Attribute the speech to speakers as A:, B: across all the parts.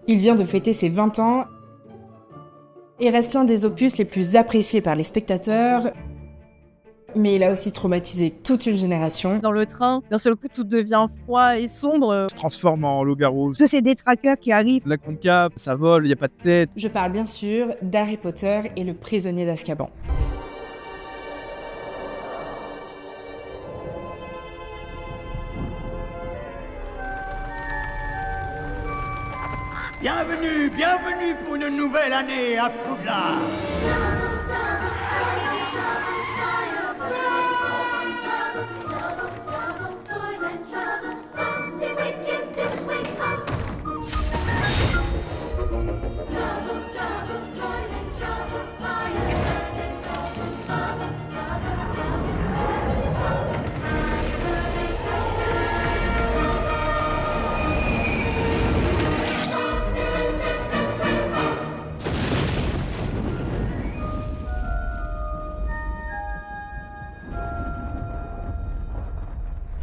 A: Il vient de fêter ses 20 ans et reste l'un des opus les plus appréciés par les spectateurs, mais il a aussi traumatisé toute une génération.
B: Dans le train, d'un seul coup, tout devient froid et sombre.
C: Se transforme en loup-garou.
D: Tous ces détraqueurs qui arrivent.
C: La Conca, ça vole, il n'y a pas de tête.
A: Je parle bien sûr d'Harry Potter et le prisonnier d'Azkaban.
E: Bienvenue, bienvenue pour une nouvelle année à Poudlard.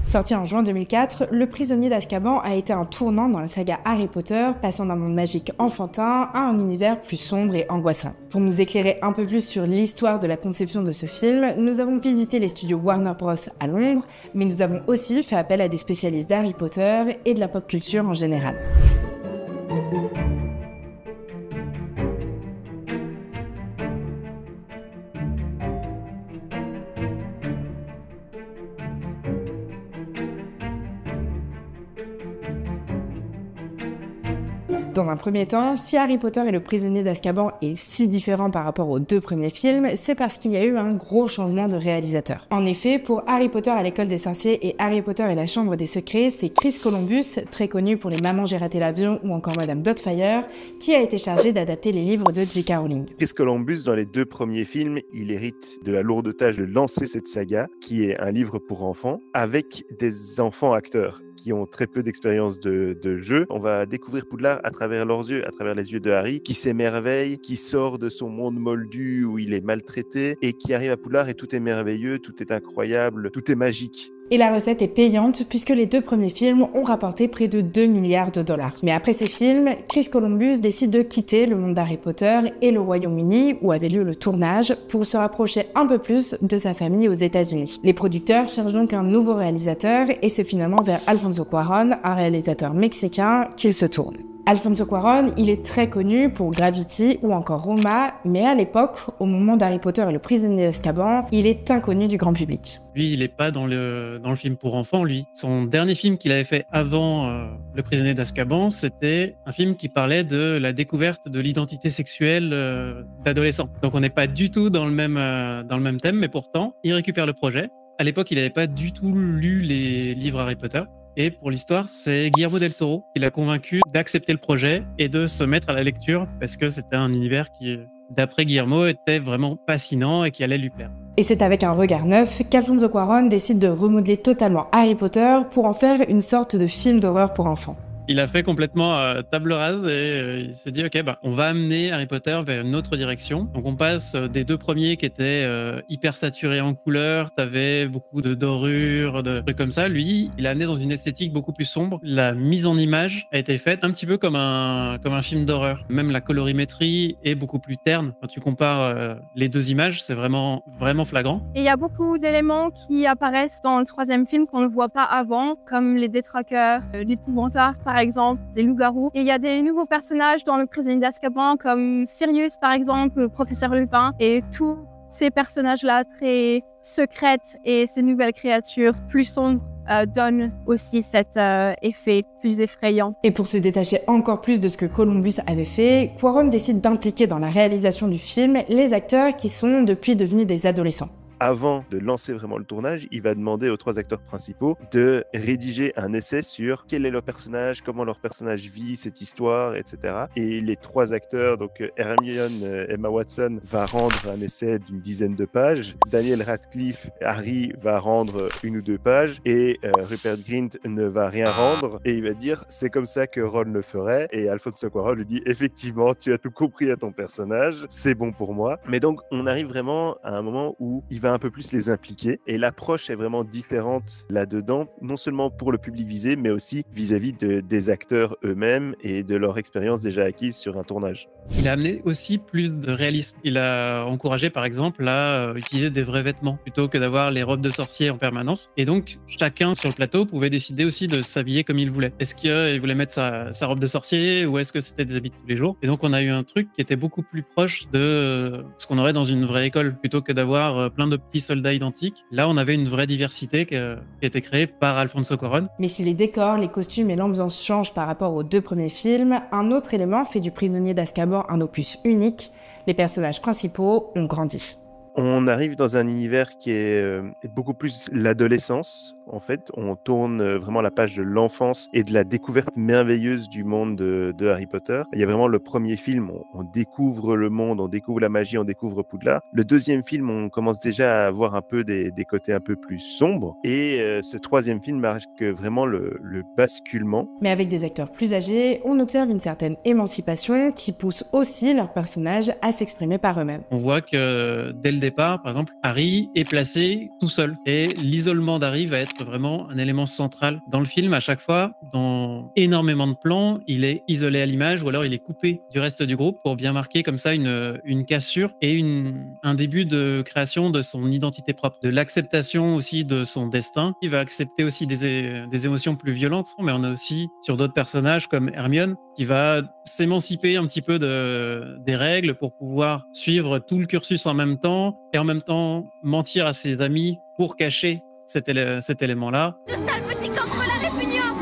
A: Sorti en juin 2004, Le prisonnier d'Azkaban a été un tournant dans la saga Harry Potter, passant d'un monde magique enfantin à un univers plus sombre et angoissant. Pour nous éclairer un peu plus sur l'histoire de la conception de ce film, nous avons visité les studios Warner Bros à Londres, mais nous avons aussi fait appel à des spécialistes d'Harry Potter et de la pop culture en général. Dans un premier temps, si Harry Potter et le prisonnier d'Azkaban est si différent par rapport aux deux premiers films, c'est parce qu'il y a eu un gros changement de réalisateur. En effet, pour Harry Potter à l'école des sorciers et Harry Potter et la chambre des secrets, c'est Chris Columbus, très connu pour les Maman j'ai raté l'avion ou encore Madame Doubtfire, qui a été chargé d'adapter les livres de J.K. Rowling.
F: Chris Columbus, dans les deux premiers films, il hérite de la lourde tâche de lancer cette saga, qui est un livre pour enfants, avec des enfants acteurs qui ont très peu d'expérience de jeu. On va découvrir Poudlard à travers leurs yeux, à travers les yeux de Harry, qui s'émerveille, qui sort de son monde moldu où il est maltraité et qui arrive à Poudlard et tout est merveilleux, tout est incroyable, tout est magique.
A: Et la recette est payante puisque les deux premiers films ont rapporté près de 2 milliards de dollars. Mais après ces films, Chris Columbus décide de quitter le monde d'Harry Potter et le Royaume-Uni où avait lieu le tournage pour se rapprocher un peu plus de sa famille aux États-Unis. Les producteurs cherchent donc un nouveau réalisateur et c'est finalement vers Alfonso Cuarón, un réalisateur mexicain, qu'ils se tournent. Alfonso Cuarón, il est très connu pour Gravity ou encore Roma, mais à l'époque, au moment d'Harry Potter et le prisonnier d'Azkaban, il est inconnu du grand public.
G: Lui, il n'est pas dans le film pour enfants, lui. Son dernier film qu'il avait fait avant Le prisonnier d'Azkaban, c'était un film qui parlait de la découverte de l'identité sexuelle d'adolescents. Donc on n'est pas du tout dans le même thème, mais pourtant, il récupère le projet. À l'époque, il n'avait pas du tout lu les livres Harry Potter. Et pour l'histoire, c'est Guillermo del Toro qui l'a convaincu d'accepter le projet et de se mettre à la lecture parce que c'était un univers qui, d'après Guillermo, était vraiment fascinant et qui allait lui plaire.
A: Et c'est avec un regard neuf qu'Alfonso Cuarón décide de remodeler totalement Harry Potter pour en faire une sorte de film d'horreur pour enfants.
G: Il a fait complètement table rase et il s'est dit ok, on va amener Harry Potter vers une autre direction. Donc on passe des deux premiers qui étaient hyper saturés en couleurs, t'avais beaucoup de dorures, de trucs comme ça. Lui, il a amené dans une esthétique beaucoup plus sombre. La mise en image a été faite un petit peu comme un film d'horreur. Même la colorimétrie est beaucoup plus terne. Quand tu compares les deux images, c'est vraiment flagrant.
B: Et il y a beaucoup d'éléments qui apparaissent dans le troisième film qu'on ne voit pas avant, comme les détraqueurs, l'épouvantail par exemple, des loups-garous. Et il y a des nouveaux personnages dans le prisonnier d'Azkaban comme Sirius par exemple, le professeur Lupin. Et tous ces personnages-là très secrètes et ces nouvelles créatures plus sombres donnent aussi cet effet plus effrayant.
A: Et pour se détacher encore plus de ce que Columbus avait fait, Cuarón décide d'impliquer dans la réalisation du film les acteurs qui sont depuis devenus des adolescents.
F: Avant de lancer vraiment le tournage, il va demander aux trois acteurs principaux de rédiger un essai sur quel est leur personnage, comment leur personnage vit cette histoire, etc. Et les trois acteurs, donc Hermione, Emma Watson, va rendre un essai d'une dizaine de pages. Daniel Radcliffe, Harry, va rendre 1 ou 2 pages. Et Rupert Grint ne va rien rendre. Et il va dire, c'est comme ça que Ron le ferait. Et Alfonso Cuarón lui dit, effectivement, tu as tout compris à ton personnage. C'est bon pour moi. Mais donc, on arrive vraiment à un moment où il va va un peu plus les impliquer. Et l'approche est vraiment différente là-dedans, non seulement pour le public visé, mais aussi vis-à-vis des acteurs eux-mêmes et de leur expérience déjà acquise sur un tournage.
G: Il a amené aussi plus de réalisme. Il a encouragé, par exemple, à utiliser des vrais vêtements plutôt que d'avoir les robes de sorcier en permanence. Et donc, chacun sur le plateau pouvait décider aussi de s'habiller comme il voulait. Est-ce qu'il voulait mettre sa robe de sorcier ou est-ce que c'était des habits de tous les jours? Et donc, on a eu un truc qui était beaucoup plus proche de ce qu'on aurait dans une vraie école plutôt que d'avoir plein de petits soldats identiques. Là, on avait une vraie diversité qui a été créée par Alfonso Cuarón.
A: Mais si les décors, les costumes et l'ambiance changent par rapport aux 2 premiers films, un autre élément fait du Prisonnier d'Azkaban un opus unique. Les personnages principaux ont grandi.
F: On arrive dans un univers qui est beaucoup plus l'adolescence. En fait, on tourne vraiment la page de l'enfance et de la découverte merveilleuse du monde de Harry Potter. Il y a vraiment le premier film, on découvre le monde, on découvre la magie, on découvre Poudlard. Le deuxième film, on commence déjà à avoir un peu des côtés un peu plus sombres. Et ce troisième film marque vraiment le basculement.
A: Mais avec des acteurs plus âgés, on observe une certaine émancipation qui pousse aussi leurs personnages à s'exprimer par eux-mêmes.
G: On voit que dès le départ, par exemple, Harry est placé tout seul. Et l'isolement d'Harry va être vraiment un élément central dans le film. À chaque fois, dans énormément de plans, il est isolé à l'image ou alors il est coupé du reste du groupe pour bien marquer comme ça une cassure et un début de création de son identité propre, de l'acceptation aussi de son destin. Il va accepter aussi des émotions plus violentes, mais on a aussi sur d'autres personnages comme Hermione qui va s'émanciper un petit peu des règles pour pouvoir suivre tout le cursus en même temps et en même temps mentir à ses amis pour cacher cet élément-là.
D: De sale petit cancrelat répugnant.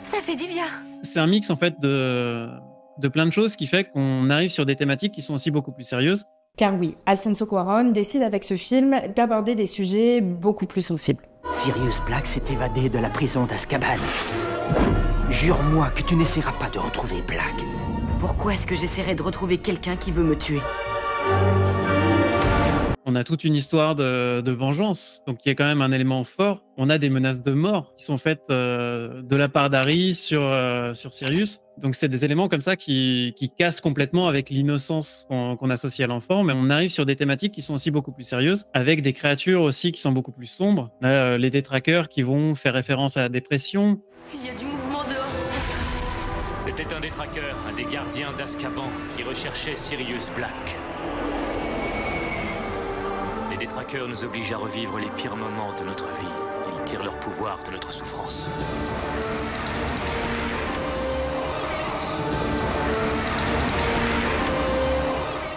D: Ça fait du bien.
G: C'est un mix en fait de plein de choses qui fait qu'on arrive sur des thématiques qui sont aussi beaucoup plus sérieuses.
A: Car oui, Alfonso Cuarón décide avec ce film d'aborder des sujets beaucoup plus sensibles.
E: Sirius Black s'est évadé de la prison d'Azkaban. Jure-moi que tu n'essaieras pas de retrouver Black.
H: Pourquoi est-ce que j'essaierais de retrouver quelqu'un qui veut me tuer?
G: On a toute une histoire de vengeance, donc qui est quand même un élément fort. On a des menaces de mort qui sont faites de la part d'Harry sur Sirius. Donc c'est des éléments comme ça qui cassent complètement avec l'innocence qu'on associe à l'enfant, mais on arrive sur des thématiques qui sont aussi beaucoup plus sérieuses, avec des créatures aussi qui sont beaucoup plus sombres. On a les détraqueurs qui vont faire référence à la dépression.
D: Il y a du mouvement dehors.
I: C'était un détraqueur, un des gardiens d'Azkaban qui recherchait Sirius Black. Les détraqueurs nous obligent à revivre les pires moments de notre vie. Ils tirent leur pouvoir de notre souffrance.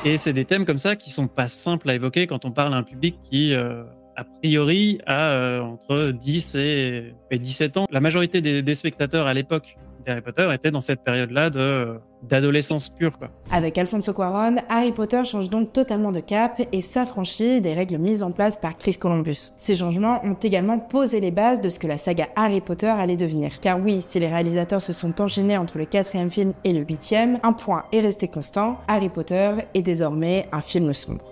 G: Et c'est des thèmes comme ça qui sont pas simples à évoquer quand on parle à un public qui, a priori, a entre 10 et 17 ans. La majorité des spectateurs à l'époque d'Harry Potter étaient dans cette période-là d'adolescence pure, quoi.
A: Avec Alfonso Cuarón, Harry Potter change donc totalement de cap et s'affranchit des règles mises en place par Chris Columbus. Ces changements ont également posé les bases de ce que la saga Harry Potter allait devenir. Car oui, si les réalisateurs se sont enchaînés entre le 4e film et le 8e, un point est resté constant, Harry Potter est désormais un film sombre.